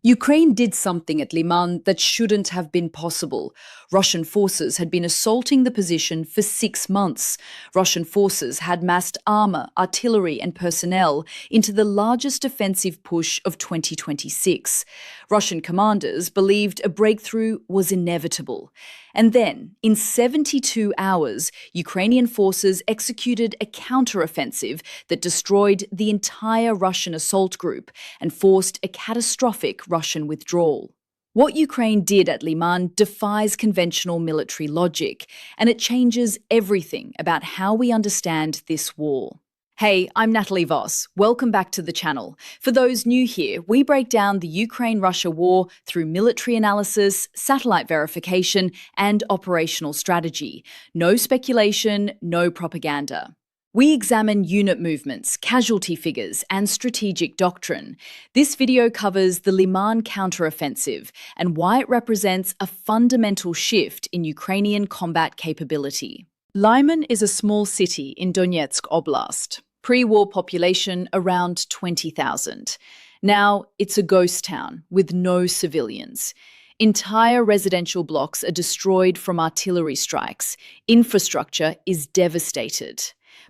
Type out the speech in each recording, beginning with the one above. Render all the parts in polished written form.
Ukraine did something at Lyman that shouldn't have been possible. Russian forces had been assaulting the position for 6 months. Russian forces had massed armour, artillery and personnel into the largest offensive push of 2026. Russian commanders believed a breakthrough was inevitable. And then, in 72 hours, Ukrainian forces executed a counteroffensive that destroyed the entire Russian assault group and forced a catastrophic Russian withdrawal. What Ukraine did at Lyman defies conventional military logic, and it changes everything about how we understand this war. Hey, I'm Natalie Voss. Welcome back to the channel. For those new here, we break down the Ukraine-Russia war through military analysis, satellite verification, and operational strategy. No speculation, no propaganda. We examine unit movements, casualty figures, and strategic doctrine. This video covers the Lyman Counteroffensive and why it represents a fundamental shift in Ukrainian combat capability. Lyman is a small city in Donetsk Oblast. Pre-war population around 20,000. Now it's a ghost town with no civilians. Entire residential blocks are destroyed from artillery strikes. Infrastructure is devastated.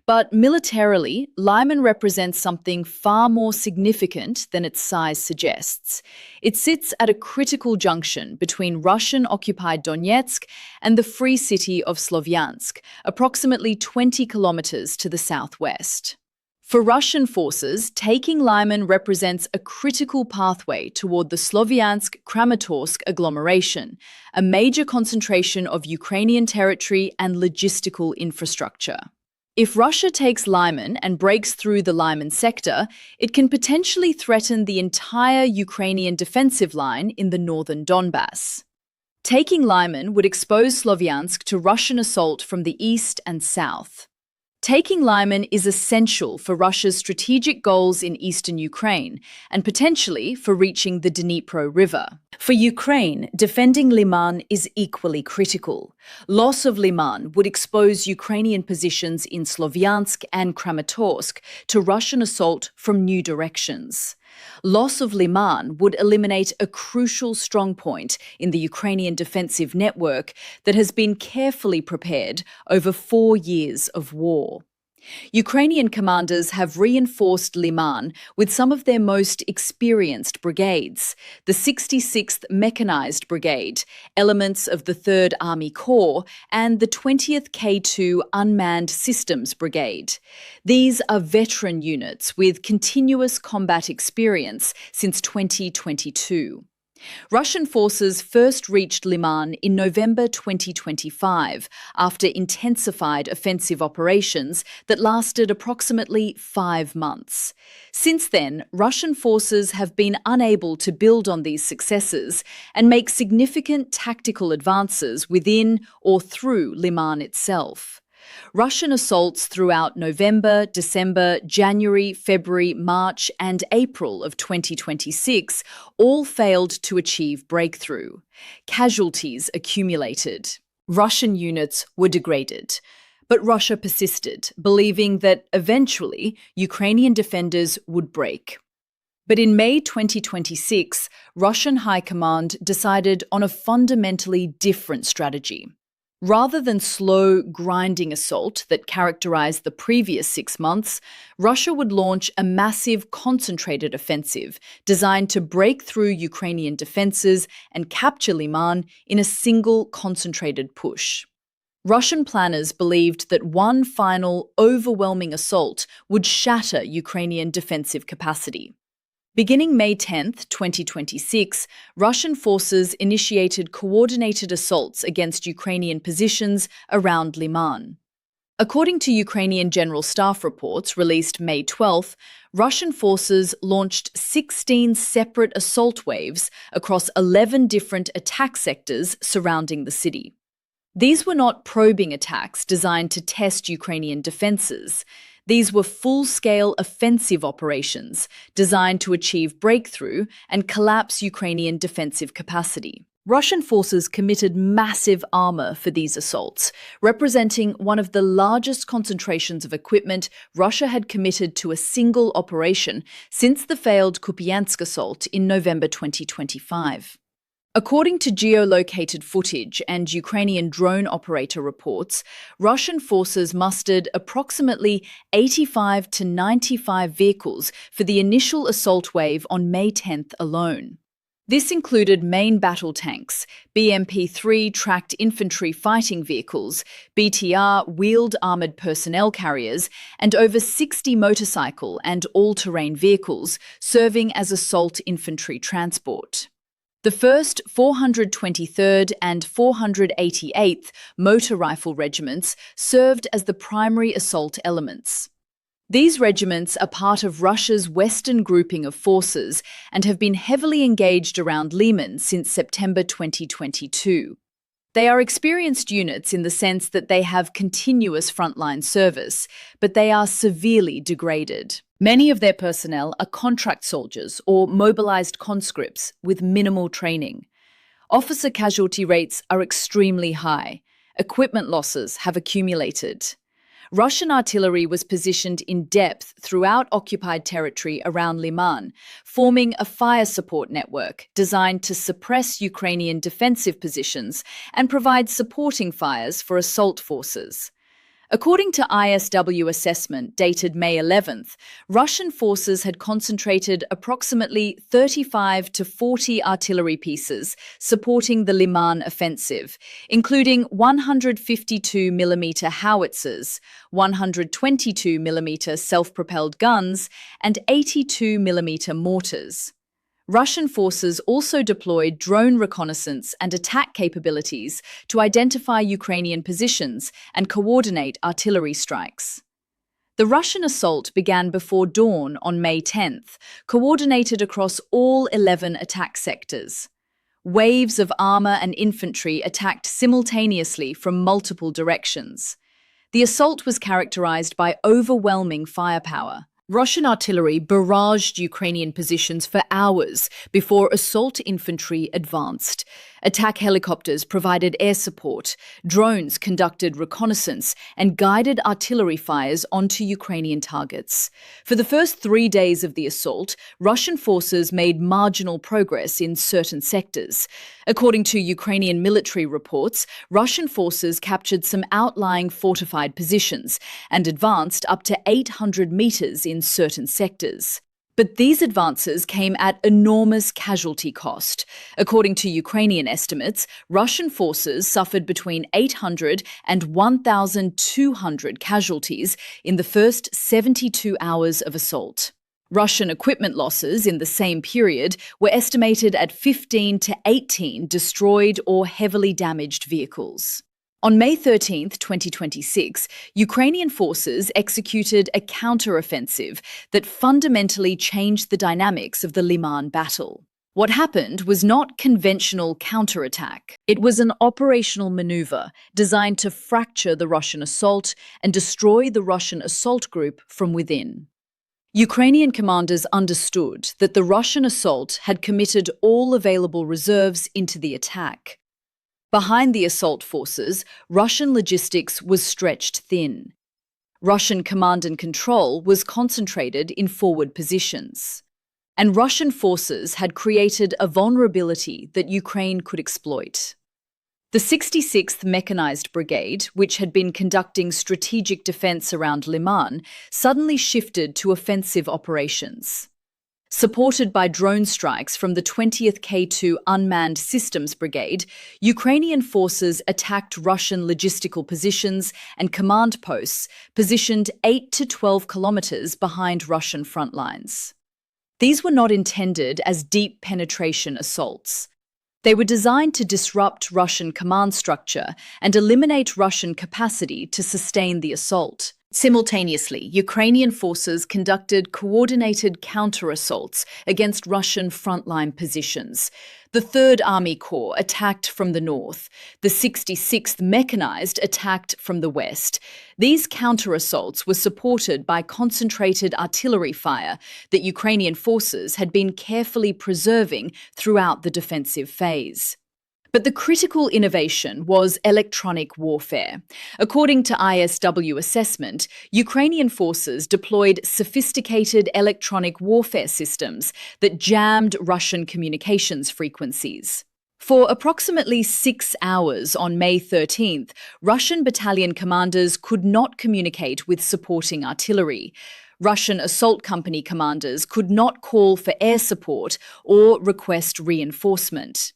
But militarily, Lyman represents something far more significant than its size suggests. It sits at a critical junction between Russian-occupied Donetsk and the free city of Slovyansk, approximately 20 kilometers to the southwest. For Russian forces, taking Lyman represents a critical pathway toward the Slovyansk-Kramatorsk agglomeration, a major concentration of Ukrainian territory and logistical infrastructure. If Russia takes Lyman and breaks through the Lyman sector, it can potentially threaten the entire Ukrainian defensive line in the northern Donbas. Taking Lyman would expose Slovyansk to Russian assault from the east and south. Taking Lyman is essential for Russia's strategic goals in eastern Ukraine and potentially for reaching the Dnipro River. For Ukraine, defending Lyman is equally critical. Loss of Lyman would expose Ukrainian positions in Slovyansk and Kramatorsk to Russian assault from new directions. Loss of Lyman would eliminate a crucial strongpoint in the Ukrainian defensive network that has been carefully prepared over 4 years of war. Ukrainian commanders have reinforced Lyman with some of their most experienced brigades, the 66th Mechanized Brigade, elements of the 3rd Army Corps, and the 20th K2 Unmanned Systems Brigade. These are veteran units with continuous combat experience since 2022. Russian forces first reached Lyman in November 2025 after intensified offensive operations that lasted approximately 5 months. Since then, Russian forces have been unable to build on these successes and make significant tactical advances within or through Lyman itself. Russian assaults throughout November, December, January, February, March and April of 2026 all failed to achieve breakthrough. Casualties accumulated. Russian units were degraded. But Russia persisted, believing that eventually Ukrainian defenders would break. But in May 2026, Russian High Command decided on a fundamentally different strategy. Rather than slow, grinding assault that characterized the previous 6 months, Russia would launch a massive, concentrated offensive designed to break through Ukrainian defenses and capture Lyman in a single, concentrated push. Russian planners believed that one final, overwhelming assault would shatter Ukrainian defensive capacity. Beginning May 10, 2026, Russian forces initiated coordinated assaults against Ukrainian positions around Lyman. According to Ukrainian General Staff reports released May 12, Russian forces launched 16 separate assault waves across 11 different attack sectors surrounding the city. These were not probing attacks designed to test Ukrainian defences. These were full-scale offensive operations designed to achieve breakthrough and collapse Ukrainian defensive capacity. Russian forces committed massive armor for these assaults, representing one of the largest concentrations of equipment Russia had committed to a single operation since the failed Kupiansk assault in November 2025. According to geolocated footage and Ukrainian drone operator reports, Russian forces mustered approximately 85 to 95 vehicles for the initial assault wave on May 10th alone. This included main battle tanks, BMP-3 tracked infantry fighting vehicles, BTR wheeled armoured personnel carriers, and over 60 motorcycle and all-terrain vehicles serving as assault infantry transport. The 1st 423rd and 488th Motor Rifle Regiments served as the primary assault elements. These regiments are part of Russia's Western grouping of forces and have been heavily engaged around Lyman since September 2022. They are experienced units in the sense that they have continuous frontline service, but they are severely degraded. Many of their personnel are contract soldiers or mobilized conscripts with minimal training. Officer casualty rates are extremely high. Equipment losses have accumulated. Russian artillery was positioned in depth throughout occupied territory around Lyman, forming a fire support network designed to suppress Ukrainian defensive positions and provide supporting fires for assault forces. According to ISW assessment dated May 11th, Russian forces had concentrated approximately 35 to 40 artillery pieces supporting the Lyman offensive, including 152mm howitzers, 122mm self-propelled guns, and 82mm mortars. Russian forces also deployed drone reconnaissance and attack capabilities to identify Ukrainian positions and coordinate artillery strikes. The Russian assault began before dawn on May 10th, coordinated across all 11 attack sectors. Waves of armor and infantry attacked simultaneously from multiple directions. The assault was characterized by overwhelming firepower. Russian artillery barraged Ukrainian positions for hours before assault infantry advanced. Attack helicopters provided air support, drones conducted reconnaissance, and guided artillery fires onto Ukrainian targets. For the first 3 days of the assault, Russian forces made marginal progress in certain sectors. According to Ukrainian military reports, Russian forces captured some outlying fortified positions and advanced up to 800 meters in certain sectors. But these advances came at enormous casualty cost. According to Ukrainian estimates, Russian forces suffered between 800 and 1,200 casualties in the first 72 hours of assault. Russian equipment losses in the same period were estimated at 15 to 18 destroyed or heavily damaged vehicles. On May 13, 2026, Ukrainian forces executed a counteroffensive that fundamentally changed the dynamics of the Lyman battle. What happened was not conventional counterattack. It was an operational maneuver designed to fracture the Russian assault and destroy the Russian assault group from within. Ukrainian commanders understood that the Russian assault had committed all available reserves into the attack. Behind the assault forces, Russian logistics was stretched thin. Russian command and control was concentrated in forward positions. And Russian forces had created a vulnerability that Ukraine could exploit. The 66th Mechanized Brigade, which had been conducting strategic defense around Lyman, suddenly shifted to offensive operations. Supported by drone strikes from the 20th K2 Unmanned Systems Brigade, Ukrainian forces attacked Russian logistical positions and command posts positioned 8 to 12 kilometers behind Russian front lines. These were not intended as deep penetration assaults. They were designed to disrupt Russian command structure and eliminate Russian capacity to sustain the assault. Simultaneously, Ukrainian forces conducted coordinated counter-assaults against Russian frontline positions. The 3rd Army Corps attacked from the north. The 66th Mechanized attacked from the west. These counter-assaults were supported by concentrated artillery fire that Ukrainian forces had been carefully preserving throughout the defensive phase. But the critical innovation was electronic warfare. According to ISW assessment, Ukrainian forces deployed sophisticated electronic warfare systems that jammed Russian communications frequencies. For approximately 6 hours on May 13th, Russian battalion commanders could not communicate with supporting artillery. Russian assault company commanders could not call for air support or request reinforcement.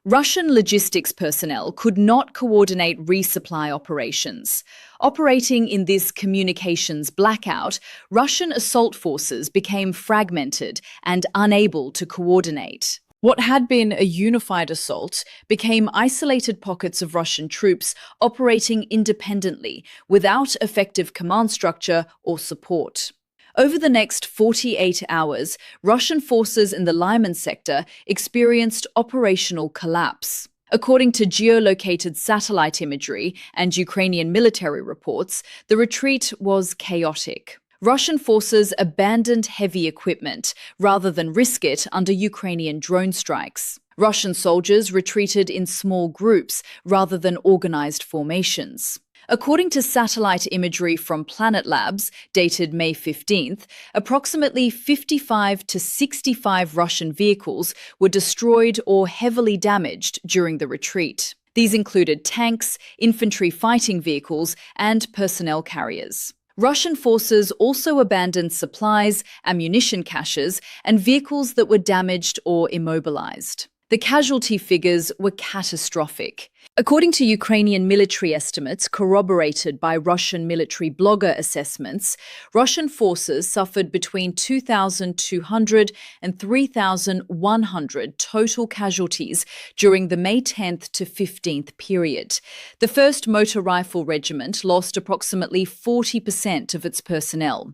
Russian logistics personnel could not coordinate resupply operations. Operating in this communications blackout, Russian assault forces became fragmented and unable to coordinate. What had been a unified assault became isolated pockets of Russian troops operating independently, without effective command structure or support. Over the next 48 hours, Russian forces in the Lyman sector experienced operational collapse. According to geolocated satellite imagery and Ukrainian military reports, the retreat was chaotic. Russian forces abandoned heavy equipment rather than risk it under Ukrainian drone strikes. Russian soldiers retreated in small groups rather than organized formations. According to satellite imagery from Planet Labs, dated May 15th, approximately 55 to 65 Russian vehicles were destroyed or heavily damaged during the retreat. These included tanks, infantry fighting vehicles, and personnel carriers. Russian forces also abandoned supplies, ammunition caches, and vehicles that were damaged or immobilized. The casualty figures were catastrophic. According to Ukrainian military estimates corroborated by Russian military blogger assessments, Russian forces suffered between 2,200 and 3,100 total casualties during the May 10th to 15th period. The 1st Motor Rifle Regiment lost approximately 40% of its personnel.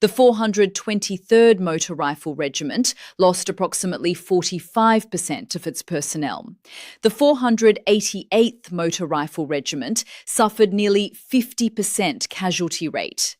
The 423rd Motor Rifle Regiment lost approximately 45% of its personnel. The 488th Motor Rifle Regiment suffered nearly 50% casualty rate.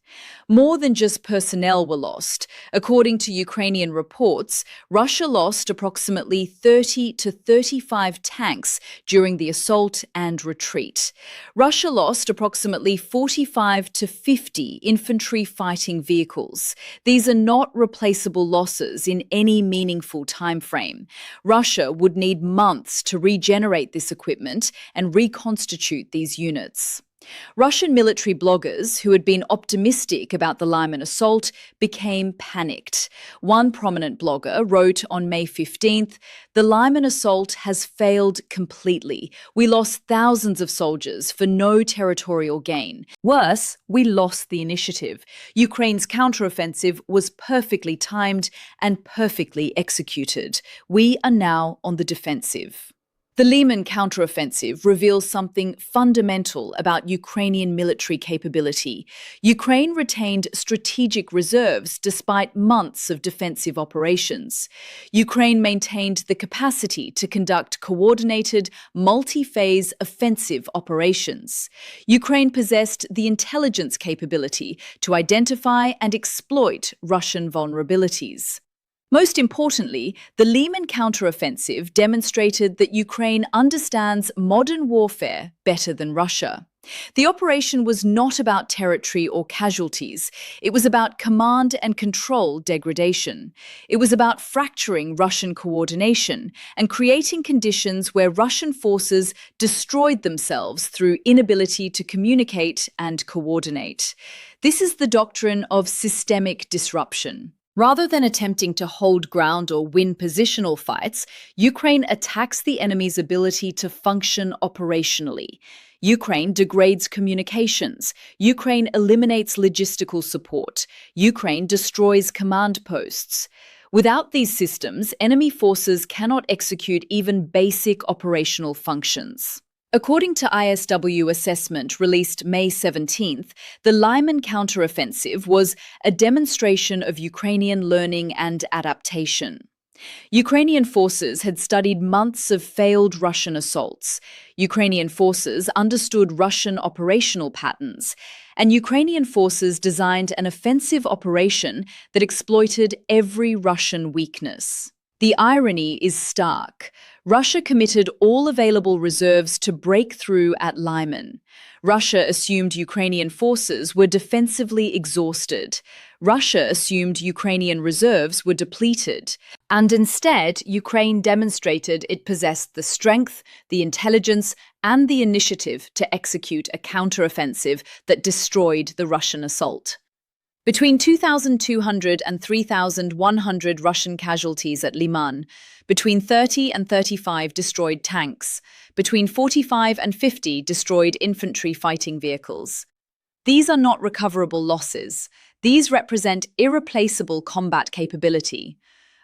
More than just personnel were lost. According to Ukrainian reports, Russia lost approximately 30 to 35 tanks during the assault and retreat. Russia lost approximately 45 to 50 infantry fighting vehicles. These are not replaceable losses in any meaningful time frame. Russia would need months to regenerate this equipment and reconstitute these units. Russian military bloggers who had been optimistic about the Lyman assault became panicked. One prominent blogger wrote on May 15th, "The Lyman assault has failed completely. We lost thousands of soldiers for no territorial gain. Worse, we lost the initiative. Ukraine's counteroffensive was perfectly timed and perfectly executed. We are now on the defensive." The Lyman counteroffensive reveals something fundamental about Ukrainian military capability. Ukraine retained strategic reserves despite months of defensive operations. Ukraine maintained the capacity to conduct coordinated, multi-phase offensive operations. Ukraine possessed the intelligence capability to identify and exploit Russian vulnerabilities. Most importantly, the Lyman counteroffensive demonstrated that Ukraine understands modern warfare better than Russia. The operation was not about territory or casualties. It was about command and control degradation. It was about fracturing Russian coordination and creating conditions where Russian forces destroyed themselves through inability to communicate and coordinate. This is the doctrine of systemic disruption. Rather than attempting to hold ground or win positional fights, Ukraine attacks the enemy's ability to function operationally. Ukraine degrades communications. Ukraine eliminates logistical support. Ukraine destroys command posts. Without these systems, enemy forces cannot execute even basic operational functions. According to ISW assessment released May 17th, the Lyman counteroffensive was a demonstration of Ukrainian learning and adaptation. Ukrainian forces had studied months of failed Russian assaults. Ukrainian forces understood Russian operational patterns, and Ukrainian forces designed an offensive operation that exploited every Russian weakness. The irony is stark. Russia committed all available reserves to break through at Lyman. Russia assumed Ukrainian forces were defensively exhausted. Russia assumed Ukrainian reserves were depleted. And instead, Ukraine demonstrated it possessed the strength, the intelligence, and the initiative to execute a counteroffensive that destroyed the Russian assault. Between 2,200 and 3,100 Russian casualties at Lyman, between 30 and 35 destroyed tanks, between 45 and 50 destroyed infantry fighting vehicles. These are not recoverable losses. These represent irreplaceable combat capability.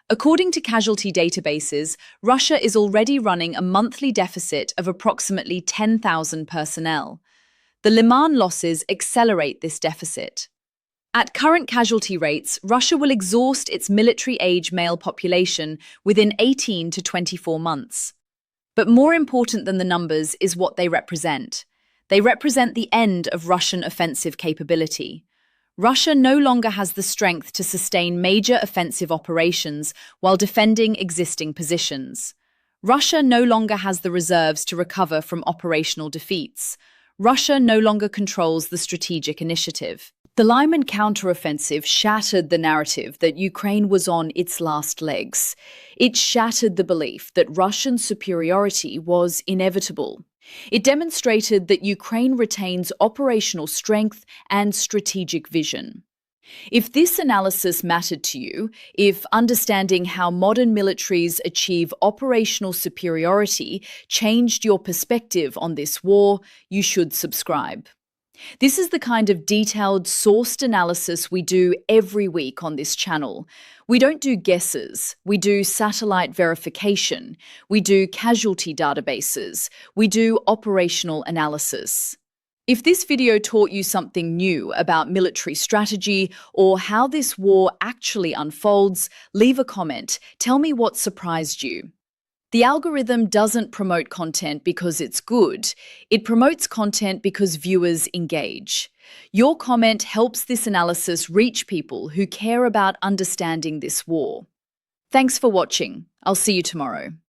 According to casualty databases, Russia is already running a monthly deficit of approximately 10,000 personnel. The Lyman losses accelerate this deficit. At current casualty rates, Russia will exhaust its military-age male population within 18 to 24 months. But more important than the numbers is what they represent. They represent the end of Russian offensive capability. Russia no longer has the strength to sustain major offensive operations while defending existing positions. Russia no longer has the reserves to recover from operational defeats. Russia no longer controls the strategic initiative. The Lyman counteroffensive shattered the narrative that Ukraine was on its last legs. It shattered the belief that Russian superiority was inevitable. It demonstrated that Ukraine retains operational strength and strategic vision. If this analysis mattered to you, if understanding how modern militaries achieve operational superiority changed your perspective on this war, you should subscribe. This is the kind of detailed, sourced analysis we do every week on this channel. We don't do guesses. We do satellite verification. We do casualty databases. We do operational analysis. If this video taught you something new about military strategy or how this war actually unfolds, leave a comment. Tell me what surprised you. The algorithm doesn't promote content because it's good. It promotes content because viewers engage. Your comment helps this analysis reach people who care about understanding this war. Thanks for watching. I'll see you tomorrow.